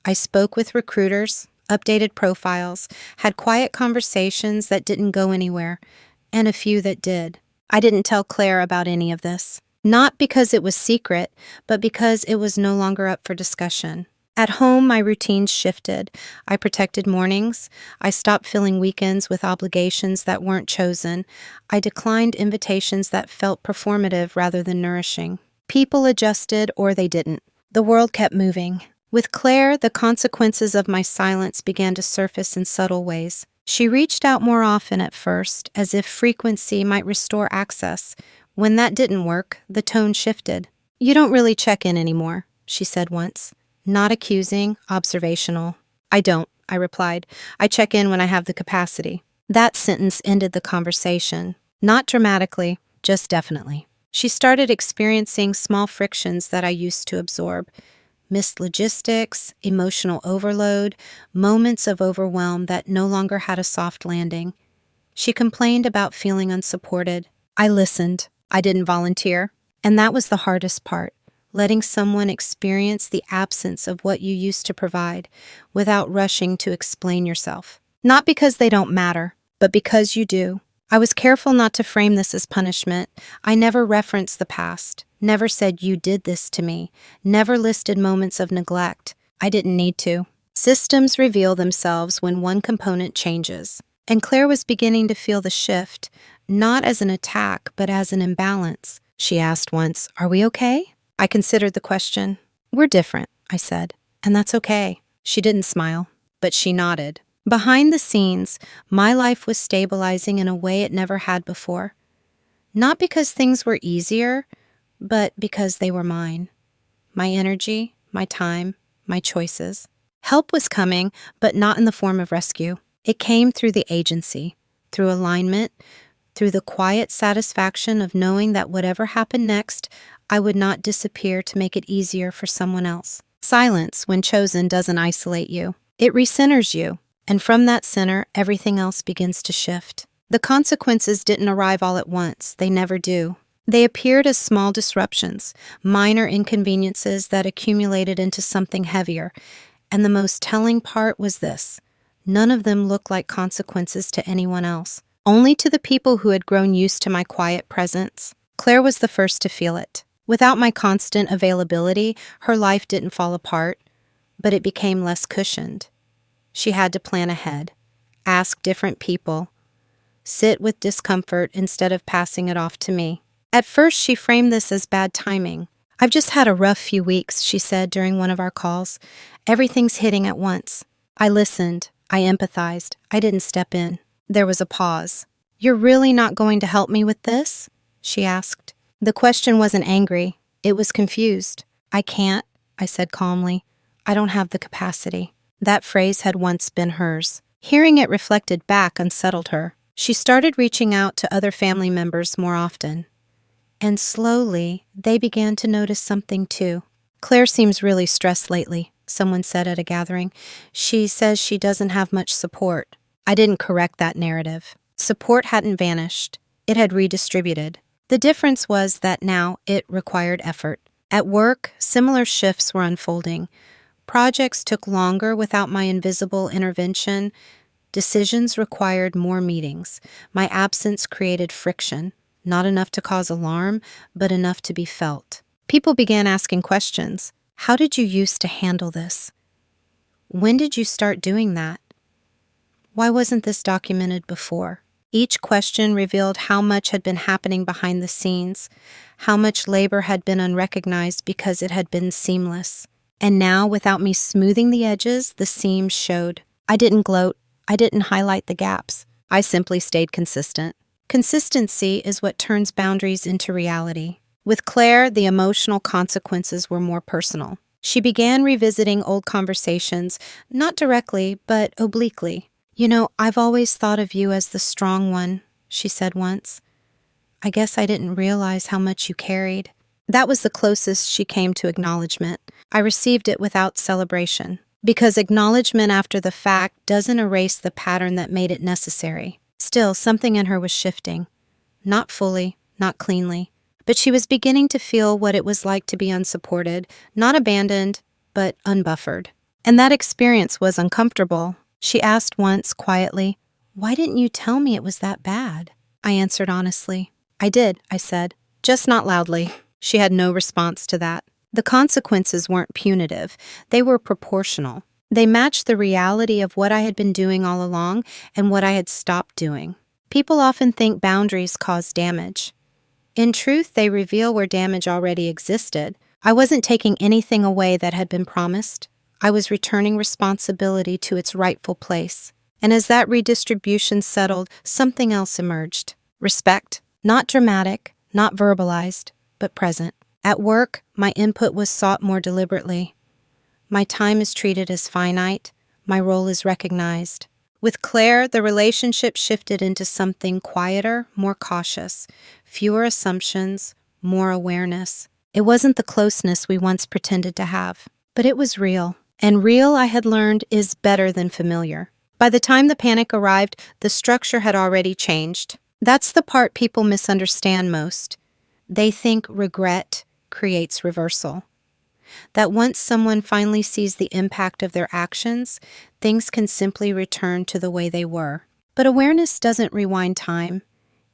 Speaker 1: I spoke with recruiters, updated profiles, had quiet conversations that didn't go anywhere, and a few that did. I didn't tell Claire about any of this. Not because it was secret, but because it was no longer up for discussion. At home, my routines shifted. I protected mornings. I stopped filling weekends with obligations that weren't chosen. I declined invitations that felt performative rather than nourishing. People adjusted or they didn't. The world kept moving. With Claire, the consequences of my silence began to surface in subtle ways. She reached out more often at first, as if frequency might restore access. When that didn't work, the tone shifted. "You don't really check in anymore," she said once. Not accusing, observational. "I don't," I replied. "I check in when I have the capacity." That sentence ended the conversation. Not dramatically, just definitely. She started experiencing small frictions that I used to absorb. Missed logistics, emotional overload, moments of overwhelm that no longer had a soft landing. She complained about feeling unsupported. I listened. I didn't volunteer. And that was the hardest part, letting someone experience the absence of what you used to provide without rushing to explain yourself. Not because they don't matter, but because you do. I was careful not to frame this as punishment. I never referenced the past, never said "you did this to me," never listed moments of neglect. I didn't need to. Systems reveal themselves when one component changes. And Claire was beginning to feel the shift, not as an attack, but as an imbalance. She asked once, "Are we okay?" I considered the question. "We're different," I said, "and that's okay." She didn't smile, but she nodded. Behind the scenes, my life was stabilizing in a way it never had before. Not because things were easier, but because they were mine. My energy, my time, my choices. Help was coming, but not in the form of rescue. It came through the agency, through alignment, through the quiet satisfaction of knowing that whatever happened next, I would not disappear to make it easier for someone else. Silence, when chosen, doesn't isolate you. It recenters you. And from that center, everything else begins to shift. The consequences didn't arrive all at once. They never do. They appeared as small disruptions, minor inconveniences that accumulated into something heavier. And the most telling part was this: none of them looked like consequences to anyone else, only to the people who had grown used to my quiet presence. Claire was the first to feel it. Without my constant availability, her life didn't fall apart, but it became less cushioned. She had to plan ahead, ask different people, sit with discomfort instead of passing it off to me. At first, she framed this as bad timing. "I've just had a rough few weeks," she said during one of our calls. "Everything's hitting at once." I listened. I empathized. I didn't step in. There was a pause. "You're really not going to help me with this?" she asked. The question wasn't angry. It was confused. "I can't," I said calmly. "I don't have the capacity." That phrase had once been hers. Hearing it reflected back unsettled her. She started reaching out to other family members more often. And slowly, they began to notice something too. "Claire seems really stressed lately," someone said at a gathering. "She says she doesn't have much support." I didn't correct that narrative. Support hadn't vanished. It had redistributed. The difference was that now it required effort. At work, similar shifts were unfolding. Projects took longer without my invisible intervention. Decisions required more meetings. My absence created friction, not enough to cause alarm, but enough to be felt. People began asking questions. "How did you used to handle this? When did you start doing that? Why wasn't this documented before?" Each question revealed how much had been happening behind the scenes, how much labor had been unrecognized because it had been seamless. And now, without me smoothing the edges, the seams showed. I didn't gloat. I didn't highlight the gaps. I simply stayed consistent. Consistency is what turns boundaries into reality. With Claire, the emotional consequences were more personal. She began revisiting old conversations, not directly, but obliquely. "You know, I've always thought of you as the strong one," she said once. "I guess I didn't realize how much you carried." That was the closest she came to acknowledgement. I received it without celebration, because acknowledgement after the fact doesn't erase the pattern that made it necessary. Still, something in her was shifting. Not fully, not cleanly, but she was beginning to feel what it was like to be unsupported, not abandoned, but unbuffered. And that experience was uncomfortable. She asked once, quietly, "Why didn't you tell me it was that bad?" I answered honestly. "I did," I said, "just not loudly." She had no response to that. The consequences weren't punitive. They were proportional. They matched the reality of what I had been doing all along and what I had stopped doing. People often think boundaries cause damage. In truth, they reveal where damage already existed. I wasn't taking anything away that had been promised. I was returning responsibility to its rightful place. And as that redistribution settled, something else emerged. Respect. Not dramatic, not verbalized, but present. At work, my input was sought more deliberately. My time is treated as finite. My role is recognized. With Claire, the relationship shifted into something quieter, more cautious. Fewer assumptions, more awareness. It wasn't the closeness we once pretended to have, but it was real. And real, I had learned, is better than familiar. By the time the panic arrived, the structure had already changed. That's the part people misunderstand most. They think regret creates reversal. That once someone finally sees the impact of their actions, things can simply return to the way they were. But awareness doesn't rewind time.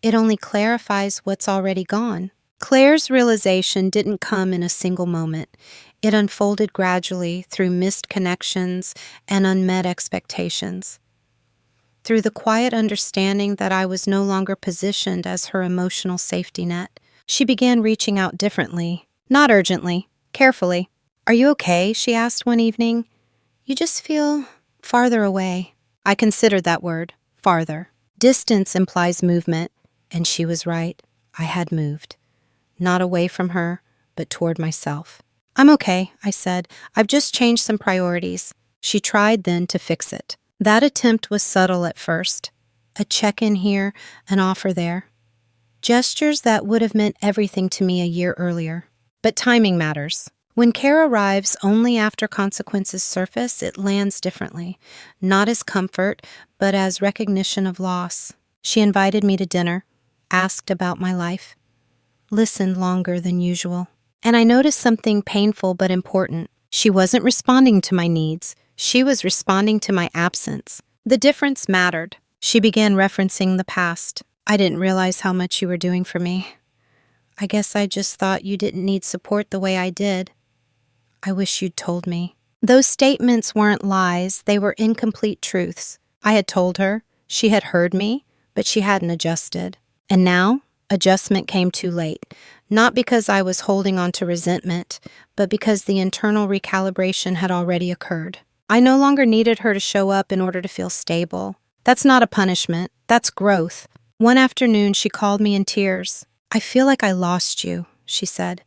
Speaker 1: It only clarifies what's already gone. Claire's realization didn't come in a single moment. It unfolded gradually through missed connections and unmet expectations. Through the quiet understanding that I was no longer positioned as her emotional safety net, she began reaching out differently, not urgently, carefully. "Are you okay?" she asked one evening. "You just feel farther away." I considered that word, farther. Distance implies movement, and she was right. I had moved. Not away from her, but toward myself. "I'm okay," I said. "I've just changed some priorities." She tried then to fix it. That attempt was subtle at first. A check-in here, an offer there. Gestures that would have meant everything to me a year earlier. But timing matters. When care arrives only after consequences surface, it lands differently. Not as comfort, but as recognition of loss. She invited me to dinner, asked about my life, listened longer than usual. And I noticed something painful but important. She wasn't responding to my needs. She was responding to my absence. The difference mattered. She began referencing the past. "I didn't realize how much you were doing for me. I guess I just thought you didn't need support the way I did. I wish you'd told me. Those statements weren't lies, they were incomplete truths. I had told her, she had heard me, but she hadn't adjusted. And now, adjustment came too late. Not because I was holding on to resentment, but because the internal recalibration had already occurred. I no longer needed her to show up in order to feel stable. That's not a punishment, that's growth. One afternoon, she called me in tears. I feel like I lost you, she said.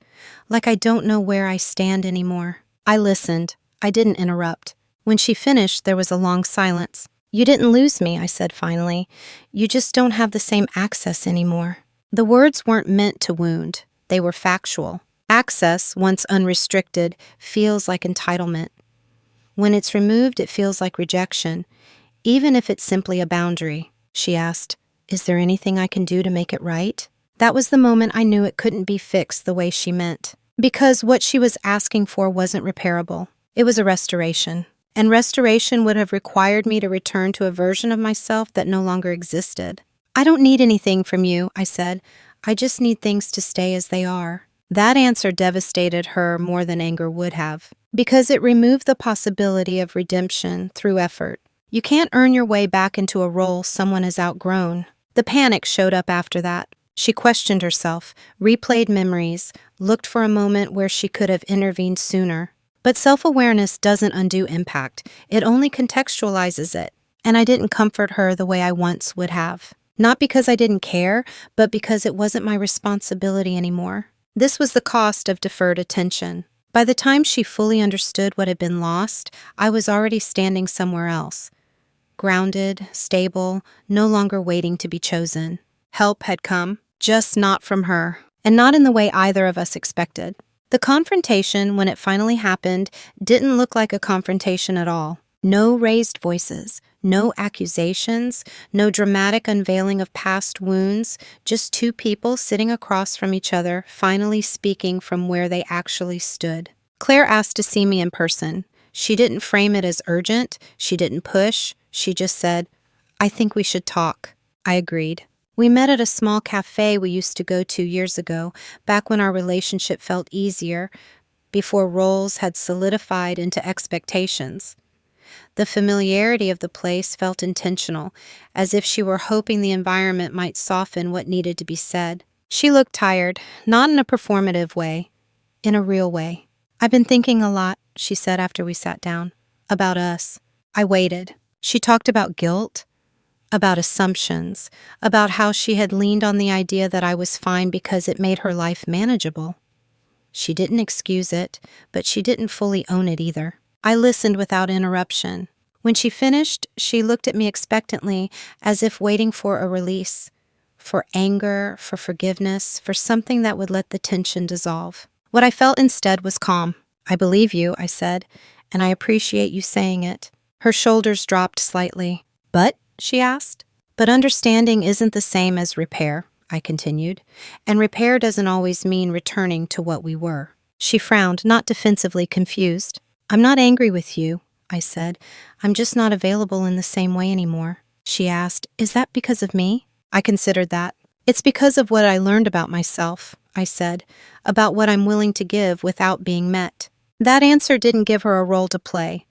Speaker 1: Like I don't know where I stand anymore. I listened. I didn't interrupt. When she finished, there was a long silence. You didn't lose me, I said finally. You just don't have the same access anymore. The words weren't meant to wound. They were factual. Access, once unrestricted, feels like entitlement. When it's removed, it feels like rejection, even if it's simply a boundary. She asked, "Is there anything I can do to make it right?" That was the moment I knew it couldn't be fixed the way she meant. Because what she was asking for wasn't repairable. It was a restoration. And restoration would have required me to return to a version of myself that no longer existed. I don't need anything from you, I said. I just need things to stay as they are. That answer devastated her more than anger would have, because it removed the possibility of redemption through effort. You can't earn your way back into a role someone has outgrown. The panic showed up after that. She questioned herself, replayed memories, looked for a moment where she could have intervened sooner. But self-awareness doesn't undo impact. It only contextualizes it. And I didn't comfort her the way I once would have. Not because I didn't care, but because it wasn't my responsibility anymore. This was the cost of deferred attention. By the time she fully understood what had been lost, I was already standing somewhere else. Grounded, stable, no longer waiting to be chosen. Help had come, just not from her, and not in the way either of us expected. The confrontation, when it finally happened, didn't look like a confrontation at all. No raised voices, no accusations, no dramatic unveiling of past wounds, just two people sitting across from each other, finally speaking from where they actually stood. Claire asked to see me in person. She didn't frame it as urgent, she didn't push, she just said, "I think we should talk." I agreed. We met at a small cafe we used to go to years ago, back when our relationship felt easier, before roles had solidified into expectations. The familiarity of the place felt intentional, as if she were hoping the environment might soften what needed to be said. She looked tired, not in a performative way, in a real way. "I've been thinking a lot," she said after we sat down, "about us." I waited. She talked about guilt, about assumptions, about how she had leaned on the idea that I was fine because it made her life manageable. She didn't excuse it, but she didn't fully own it either. I listened without interruption. When she finished, she looked at me expectantly, as if waiting for a release, for anger, for forgiveness, for something that would let the tension dissolve. What I felt instead was calm. "I believe you," I said, "and I appreciate you saying it." Her shoulders dropped slightly. "But?" she asked. "But understanding isn't the same as repair," I continued, "and repair doesn't always mean returning to what we were." She frowned, not defensively confused. "I'm not angry with you," I said. "I'm just not available in the same way anymore." She asked, "Is that because of me?" I considered that. "It's because of what I learned about myself," I said, "about what I'm willing to give without being met." That answer didn't give her a role to play.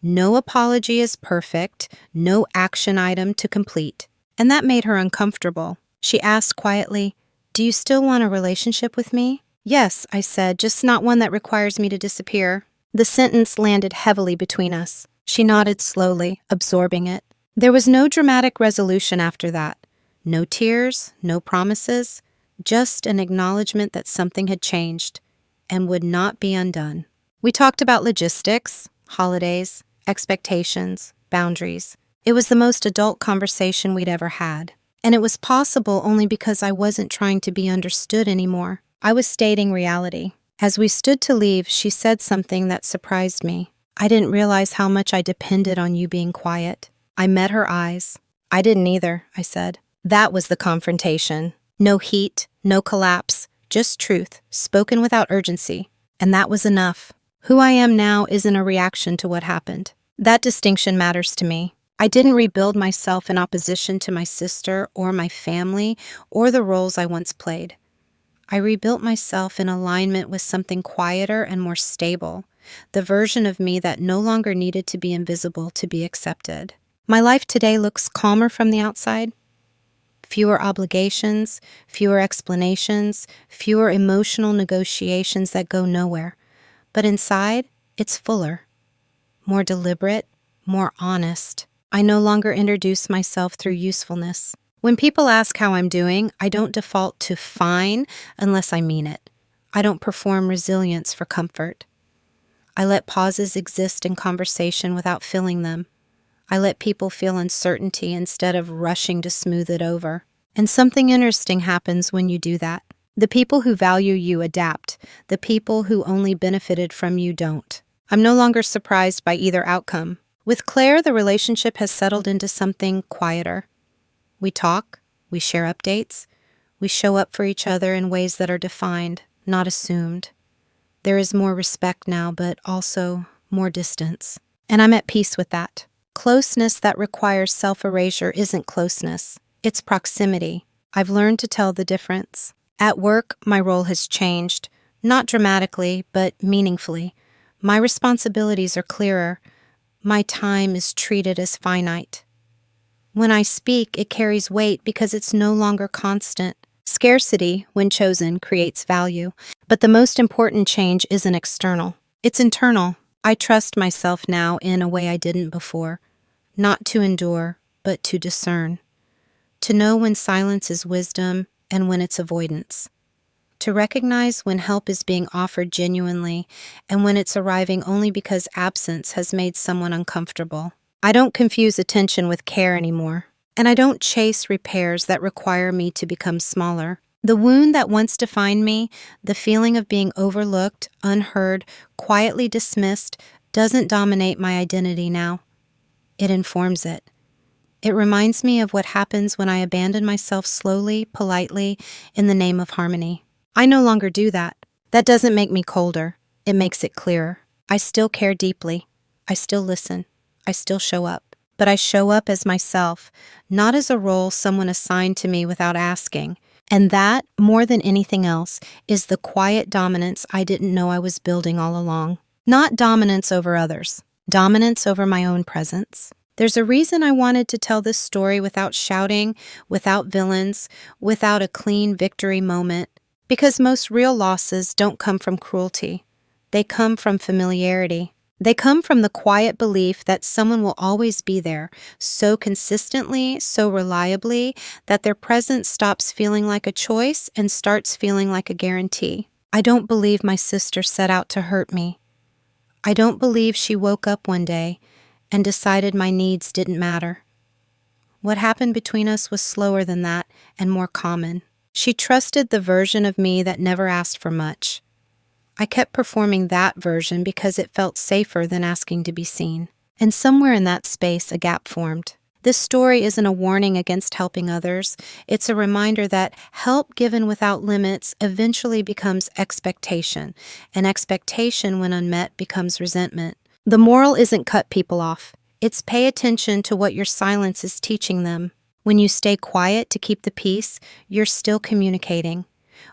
Speaker 1: No apology is perfect, no action item to complete, and that made her uncomfortable. She asked quietly, "Do you still want a relationship with me?" "Yes," I said, "just not one that requires me to disappear." The sentence landed heavily between us. She nodded slowly, absorbing it. There was no dramatic resolution after that. No tears, no promises, just an acknowledgement that something had changed and would not be undone. We talked about logistics, holidays, expectations, boundaries. It was the most adult conversation we'd ever had. And it was possible only because I wasn't trying to be understood anymore. I was stating reality. As we stood to leave, she said something that surprised me. "I didn't realize how much I depended on you being quiet." I met her eyes. "I didn't either," I said. That was the confrontation. No heat, no collapse, just truth, spoken without urgency. And that was enough. Who I am now isn't a reaction to what happened. That distinction matters to me. I didn't rebuild myself in opposition to my sister or my family or the roles I once played. I rebuilt myself in alignment with something quieter and more stable, the version of me that no longer needed to be invisible to be accepted. My life today looks calmer from the outside. Fewer obligations, fewer explanations, fewer emotional negotiations that go nowhere. But inside, it's fuller, more deliberate, more honest. I no longer introduce myself through usefulness. When people ask how I'm doing, I don't default to fine unless I mean it. I don't perform resilience for comfort. I let pauses exist in conversation without filling them. I let people feel uncertainty instead of rushing to smooth it over. And something interesting happens when you do that. The people who value you adapt. The people who only benefited from you don't. I'm no longer surprised by either outcome. With Claire, the relationship has settled into something quieter. We talk, we share updates, we show up for each other in ways that are defined, not assumed. There is more respect now, but also more distance. And I'm at peace with that. Closeness that requires self-erasure isn't closeness. It's proximity. I've learned to tell the difference. At work, my role has changed. Not dramatically, but meaningfully. My responsibilities are clearer. My time is treated as finite. When I speak, it carries weight because it's no longer constant. Scarcity, when chosen, creates value. But the most important change isn't external. It's internal. I trust myself now in a way I didn't before. Not to endure, but to discern. To know when silence is wisdom and when it's avoidance. To recognize when help is being offered genuinely and when it's arriving only because absence has made someone uncomfortable. I don't confuse attention with care anymore. And I don't chase repairs that require me to become smaller. The wound that once defined me, the feeling of being overlooked, unheard, quietly dismissed, doesn't dominate my identity now. It informs it. It reminds me of what happens when I abandon myself slowly, politely, in the name of harmony. I no longer do that. That doesn't make me colder. It makes it clearer. I still care deeply. I still listen. I still show up. But I show up as myself, not as a role someone assigned to me without asking. And that, more than anything else, is the quiet dominance I didn't know I was building all along. Not dominance over others. Dominance over my own presence. There's a reason I wanted to tell this story without shouting, without villains, without a clean victory moment. Because most real losses don't come from cruelty. They come from familiarity. They come from the quiet belief that someone will always be there, so consistently, so reliably, that their presence stops feeling like a choice and starts feeling like a guarantee. I don't believe my sister set out to hurt me. I don't believe she woke up one day and decided my needs didn't matter. What happened between us was slower than that and more common. She trusted the version of me that never asked for much. I kept performing that version because it felt safer than asking to be seen. And somewhere in that space, a gap formed. This story isn't a warning against helping others. It's a reminder that help given without limits eventually becomes expectation, and expectation, when unmet, becomes resentment. The moral isn't cut people off. It's pay attention to what your silence is teaching them. When you stay quiet to keep the peace, you're still communicating.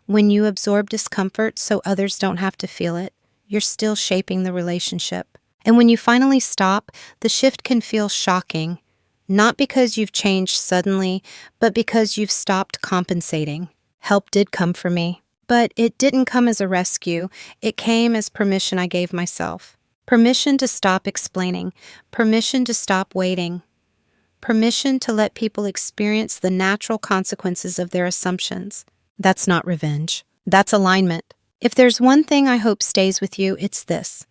Speaker 1: When you absorb discomfort so others don't have to feel it, you're still shaping the relationship. And when you finally stop, the shift can feel shocking, not because you've changed suddenly, but because you've stopped compensating. Help did come for me, but it didn't come as a rescue. It came as permission I gave myself. Permission to stop explaining, permission to stop waiting, permission to let people experience the natural consequences of their assumptions. That's not revenge. That's alignment. If there's one thing I hope stays with you, it's this.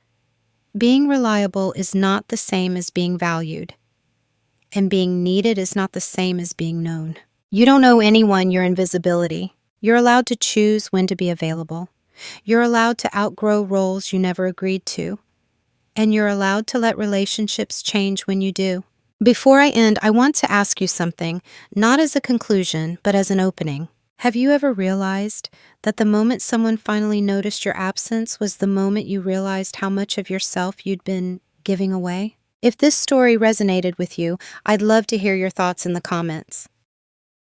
Speaker 1: Being reliable is not the same as being valued. And being needed is not the same as being known. You don't owe anyone your invisibility. You're allowed to choose when to be available. You're allowed to outgrow roles you never agreed to. And you're allowed to let relationships change when you do. Before I end, I want to ask you something, not as a conclusion, but as an opening. Have you ever realized that the moment someone finally noticed your absence was the moment you realized how much of yourself you'd been giving away? If this story resonated with you, I'd love to hear your thoughts in the comments.